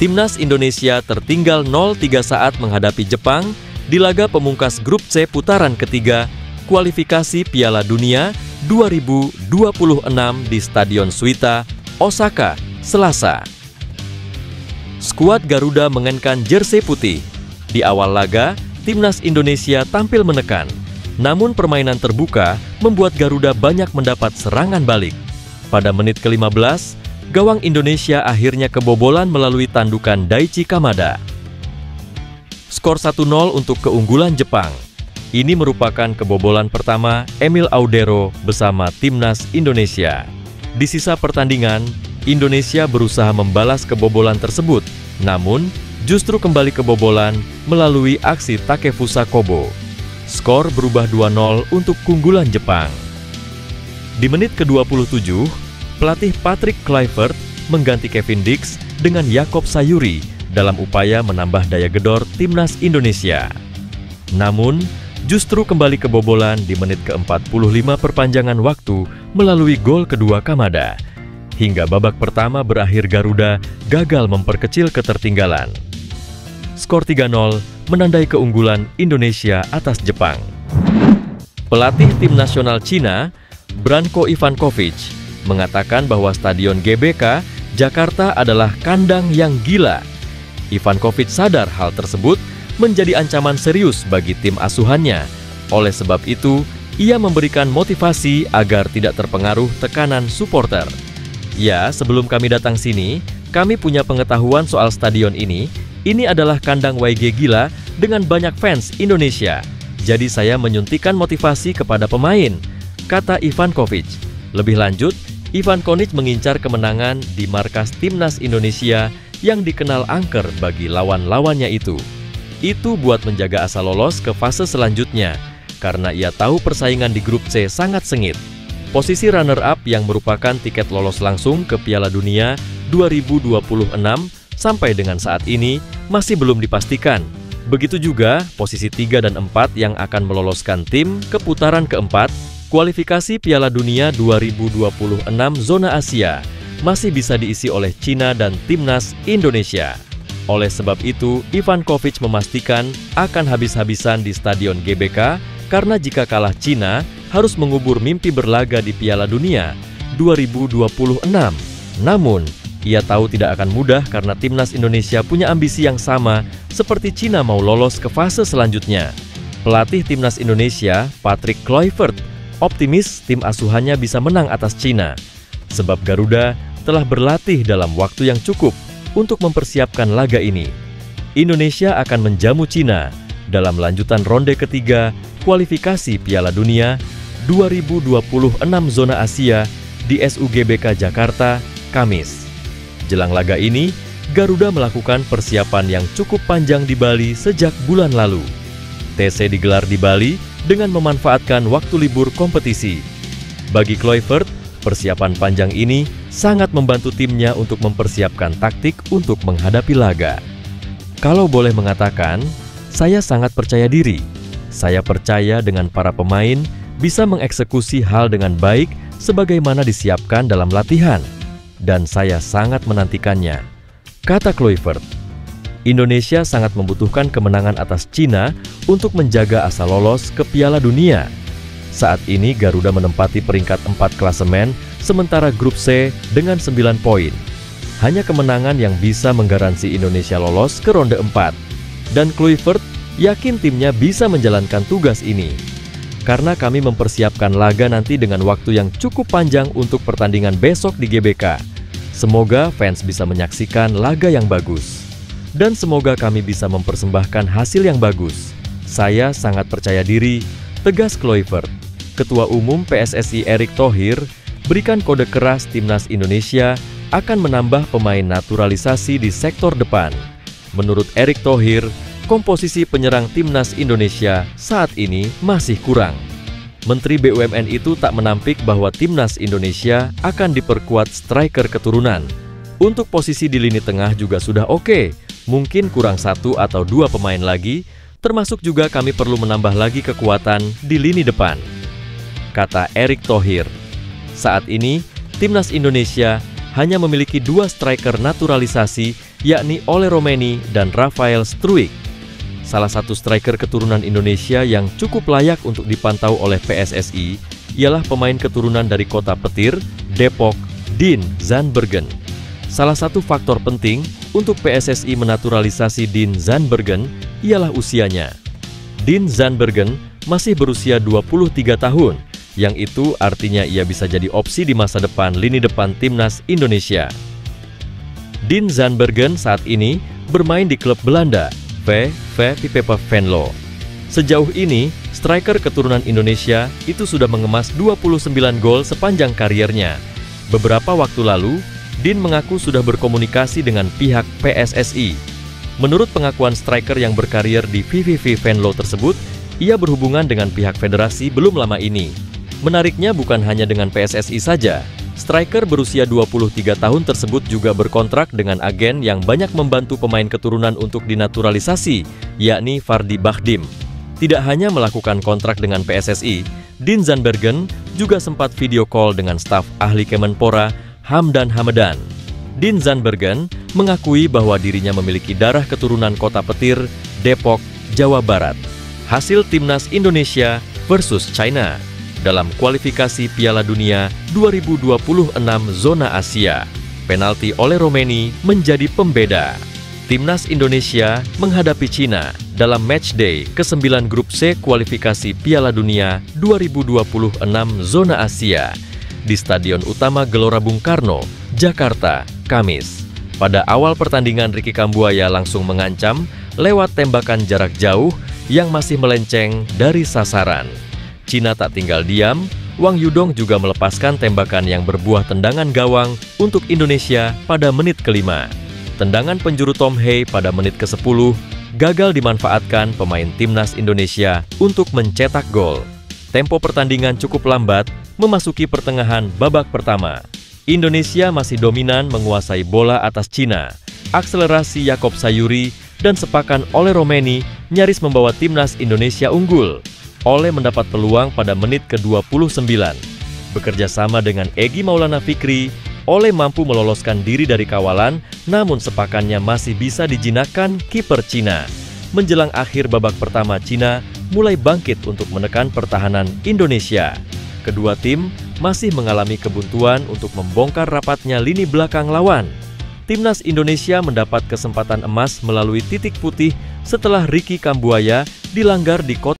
Timnas Indonesia tertinggal 0-3 saat menghadapi Jepang di laga pemungkas Grup C putaran ketiga kualifikasi Piala Dunia 2026 di Stadion Suita, Osaka, Selasa. Skuad Garuda mengenakan jersey putih. Di awal laga, Timnas Indonesia tampil menekan. Namun permainan terbuka membuat Garuda banyak mendapat serangan balik. Pada menit ke-15, gawang Indonesia akhirnya kebobolan melalui tandukan Daichi Kamada. Skor 1-0 untuk keunggulan Jepang. Ini merupakan kebobolan pertama Emil Audero bersama Timnas Indonesia. Di sisa pertandingan, Indonesia berusaha membalas kebobolan tersebut, namun justru kembali kebobolan melalui aksi Takefusa Kobo. Skor berubah 2-0 untuk keunggulan Jepang. Di menit ke-27, pelatih Patrick Kluivert mengganti Kevin Dix dengan Jakob Sayuri dalam upaya menambah daya gedor Timnas Indonesia. Namun, justru kembali kebobolan di menit ke-45 perpanjangan waktu melalui gol kedua Kamada. Hingga babak pertama berakhir Garuda gagal memperkecil ketertinggalan. Skor 3-0 menandai keunggulan Indonesia atas Jepang. Pelatih tim nasional Cina, Branko Ivankovic, mengatakan bahwa Stadion GBK Jakarta adalah kandang yang gila. Ivankovic sadar hal tersebut menjadi ancaman serius bagi tim asuhannya. Oleh sebab itu, ia memberikan motivasi agar tidak terpengaruh tekanan supporter. Ya, sebelum kami datang sini, kami punya pengetahuan soal stadion ini. Ini adalah kandang YG gila dengan banyak fans Indonesia. Jadi saya menyuntikkan motivasi kepada pemain, kata Ivankovic. Lebih lanjut, Ivankovic mengincar kemenangan di markas Timnas Indonesia yang dikenal angker bagi lawan-lawannya itu. Itu buat menjaga asa lolos ke fase selanjutnya, karena ia tahu persaingan di grup C sangat sengit. Posisi runner-up yang merupakan tiket lolos langsung ke Piala Dunia 2026 sampai dengan saat ini masih belum dipastikan. Begitu juga posisi 3 dan 4 yang akan meloloskan tim ke putaran keempat kualifikasi Piala Dunia 2026 zona Asia masih bisa diisi oleh Cina dan Timnas Indonesia. Oleh sebab itu, Ivankovic memastikan akan habis-habisan di Stadion GBK karena jika kalah Cina harus mengubur mimpi berlaga di Piala Dunia 2026. Namun, ia tahu tidak akan mudah karena Timnas Indonesia punya ambisi yang sama seperti Cina mau lolos ke fase selanjutnya. Pelatih Timnas Indonesia, Patrick Kluivert, optimis tim asuhannya bisa menang atas Cina. Sebab Garuda telah berlatih dalam waktu yang cukup untuk mempersiapkan laga ini. Indonesia akan menjamu Cina dalam lanjutan ronde ketiga kualifikasi Piala Dunia 2026 zona Asia di SUGBK Jakarta, Kamis. Jelang laga ini, Garuda melakukan persiapan yang cukup panjang di Bali sejak bulan lalu. TC digelar di Bali dengan memanfaatkan waktu libur kompetisi. Bagi Kluivert, persiapan panjang ini sangat membantu timnya untuk mempersiapkan taktik untuk menghadapi laga. Kalau boleh mengatakan, saya sangat percaya diri. Saya percaya dengan para pemain bisa mengeksekusi hal dengan baik sebagaimana disiapkan dalam latihan. Dan saya sangat menantikannya, kata Kluivert. Indonesia sangat membutuhkan kemenangan atas Cina untuk menjaga asa lolos ke Piala Dunia. Saat ini Garuda menempati peringkat 4 klasemen, sementara grup C dengan 9 poin. Hanya kemenangan yang bisa menggaransi Indonesia lolos ke ronde 4. Dan Kluivert yakin timnya bisa menjalankan tugas ini. Karena kami mempersiapkan laga nanti dengan waktu yang cukup panjang untuk pertandingan besok di GBK. Semoga fans bisa menyaksikan laga yang bagus. Dan semoga kami bisa mempersembahkan hasil yang bagus. Saya sangat percaya diri, tegas Kluivert. Ketua Umum PSSI Erick Thohir berikan kode keras Timnas Indonesia akan menambah pemain naturalisasi di sektor depan. Menurut Erick Thohir, komposisi penyerang Timnas Indonesia saat ini masih kurang. Menteri BUMN itu tak menampik bahwa Timnas Indonesia akan diperkuat striker keturunan. Untuk posisi di lini tengah juga sudah oke, mungkin kurang 1 atau 2 pemain lagi, termasuk juga kami perlu menambah lagi kekuatan di lini depan, kata Erick Thohir. Saat ini, Timnas Indonesia hanya memiliki 2 striker naturalisasi, yakni Ole Romeni dan Rafael Struijk. Salah satu striker keturunan Indonesia yang cukup layak untuk dipantau oleh PSSI ialah pemain keturunan dari kota petir, Depok, Dean Zandbergen. Salah satu faktor penting untuk PSSI menaturalisasi Dean Zandbergen ialah usianya. Dean Zandbergen masih berusia 23 tahun, yang itu artinya ia bisa jadi opsi di masa depan lini depan timnas Indonesia. Dean Zandbergen saat ini bermain di klub Belanda, VV Pipeva Venlo. Sejauh ini, striker keturunan Indonesia itu sudah mengemas 29 gol sepanjang kariernya. Beberapa waktu lalu, Dean mengaku sudah berkomunikasi dengan pihak PSSI. Menurut pengakuan striker yang berkarier di VVV Venlo tersebut, ia berhubungan dengan pihak federasi belum lama ini. Menariknya bukan hanya dengan PSSI saja, striker berusia 23 tahun tersebut juga berkontrak dengan agen yang banyak membantu pemain keturunan untuk dinaturalisasi, yakni Fardi Bahdim. Tidak hanya melakukan kontrak dengan PSSI, Dean Zandbergen juga sempat video call dengan staf ahli Kemenpora, Hamdan Hamadan. Dean Zandbergen mengakui bahwa dirinya memiliki darah keturunan kota petir, Depok, Jawa Barat. Hasil timnas Indonesia versus China dalam kualifikasi Piala Dunia 2026 zona Asia. Penalti Ole Romeni menjadi pembeda. Timnas Indonesia menghadapi Cina dalam matchday ke-9 grup C kualifikasi Piala Dunia 2026 zona Asia di Stadion Utama Gelora Bung Karno, Jakarta, Kamis. Pada awal pertandingan, Ricky Kambuaya langsung mengancam lewat tembakan jarak jauh yang masih melenceng dari sasaran. Cina tak tinggal diam, Wang Yudong juga melepaskan tembakan yang berbuah tendangan gawang untuk Indonesia pada menit ke-5. Tendangan penjuru Tom Hei pada menit ke-10 gagal dimanfaatkan pemain timnas Indonesia untuk mencetak gol. Tempo pertandingan cukup lambat memasuki pertengahan babak pertama. Indonesia masih dominan menguasai bola atas Cina. Akselerasi Yakob Sayuri dan sepakan Ole Romeni nyaris membawa timnas Indonesia unggul. Ole mendapat peluang pada menit ke-29. Bekerja sama dengan Egy Maulana Fikri, Ole mampu meloloskan diri dari kawalan, namun sepakannya masih bisa dijinakkan kiper Cina. Menjelang akhir babak pertama, Cina mulai bangkit untuk menekan pertahanan Indonesia. Kedua tim masih mengalami kebuntuan untuk membongkar rapatnya lini belakang lawan. Timnas Indonesia mendapat kesempatan emas melalui titik putih setelah Ricky Kambuaya dilanggar di kotak